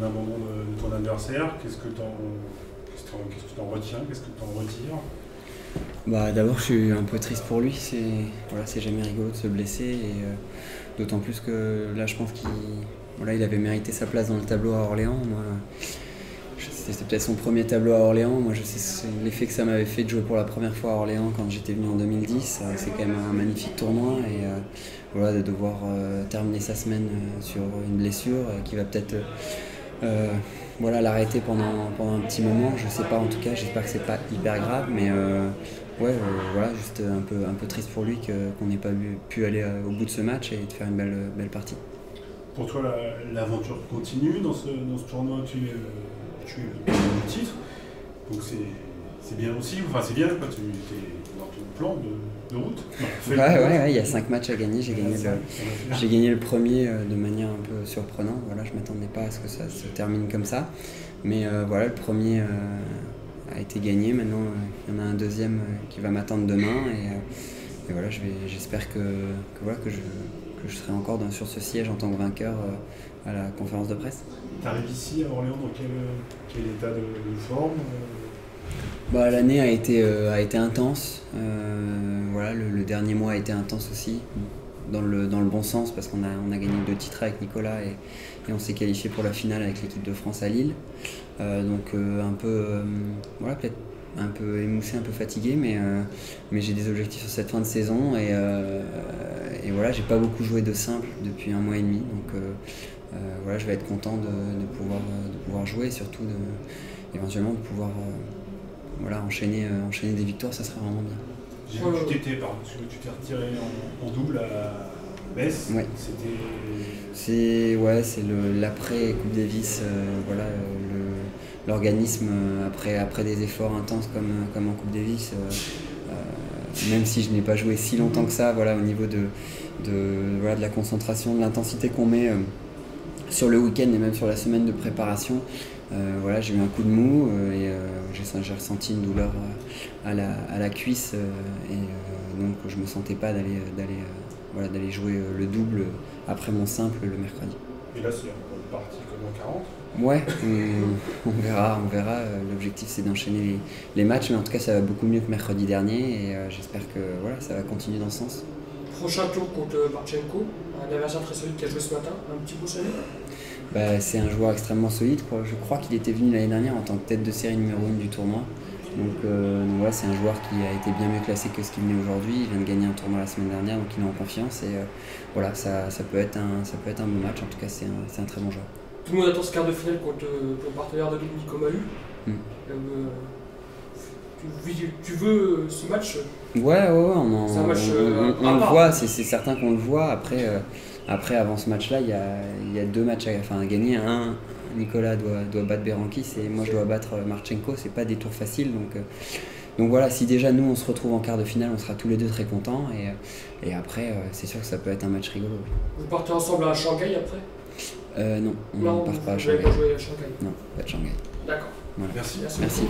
d'un moment de ton adversaire. Qu'est-ce que tu en retiens? Qu'est-ce que tu en retires? Bah, d'abord, je suis un peu triste pour lui. C'est jamais rigolo de se blesser. Et d'autant plus que là, je pense il avait mérité sa place dans le tableau à Orléans. Moi, c'était peut-être son premier tableau à Orléans. Moi, je sais l'effet que ça m'avait fait de jouer pour la première fois à Orléans quand j'étais venu en 2010. C'est quand même un magnifique tournoi. Et de devoir terminer sa semaine sur une blessure qui va peut-être l'arrêter pendant un petit moment. Je sais pas, en tout cas, j'espère que c'est pas hyper grave. Mais juste un peu triste pour lui qu'on n'ait pas pu aller au bout de ce match et de faire une belle partie. Pour toi, l'aventure continue dans ce tournoi. Tu es le titre, donc c'est bien aussi. Enfin, c'est bien, quoi. Tu es dans ton plan de route. Ouais, il y a 5 matchs à gagner. J'ai gagné le premier de manière un peu surprenante. Voilà, je m'attendais pas à ce que ça se termine comme ça. Mais le premier a été gagné. Maintenant, il y en a un deuxième qui va m'attendre demain. Et voilà, j'espère que je serai encore sur ce siège en tant que vainqueur à la conférence de presse. Tu arrives ici à Orléans dans quel état de forme? L'année a été intense. Le dernier mois a été intense aussi, dans le bon sens, parce qu'on a gagné 2 titres avec Nicolas et on s'est qualifié pour la finale avec l'équipe de France à Lille. Peut-être un peu émoussé, un peu fatigué, mais j'ai des objectifs sur cette fin de saison et j'ai pas beaucoup joué de simple depuis 1 mois et demi, donc je vais être content de pouvoir jouer et surtout éventuellement de pouvoir enchaîner des victoires. Ça serait vraiment bien. J'ai vu que tu t'es retiré en double à Metz. Ouais. C'est l'après Coupe Davis, l'organisme après des efforts intenses comme en Coupe Davis, même si je n'ai pas joué si longtemps que ça, au niveau de la concentration, de l'intensité qu'on met sur le week-end et même sur la semaine de préparation, j'ai eu un coup de mou et j'ai ressenti une douleur à la cuisse donc je me sentais pas d'aller jouer le double après mon simple le mercredi. Et là c'est parti comme en 40? Ouais, on verra. L'objectif c'est d'enchaîner les matchs, mais en tout cas ça va beaucoup mieux que mercredi dernier et j'espère que ça va continuer dans ce sens. Prochain tour contre Marchenko, un adversaire très solide qui a joué ce matin, un petit peu solide. C'est un joueur extrêmement solide. Je crois qu'il était venu l'année dernière en tant que tête de série numéro 1 du tournoi. Donc c'est un joueur qui a été bien mieux classé que ce qu'il venait aujourd'hui. Il vient de gagner un tournoi la semaine dernière, donc il est en confiance et ça peut être un bon match. En tout cas, c'est un très bon joueur. Tout le monde attend ce quart de finale contre ton partenaire de double Nico Mahut. Tu veux ce match? Ouais, c'est un match on le voit, c'est certain qu'on le voit. Après, avant ce match-là, il y a 2 matchs à gagner. Nicolas doit battre Berankis et moi je dois battre Marchenko. C'est pas des tours faciles, donc voilà. Si déjà nous on se retrouve en quart de finale, on sera tous les deux très contents et après c'est sûr que ça peut être un match rigolo. Vous partez ensemble à Shanghai après? Non, on ne part pas à Shanghai. Vous n'avez pas joué à Shanghai? Non, pas de Shanghai. D'accord. Voilà. Merci. Merci.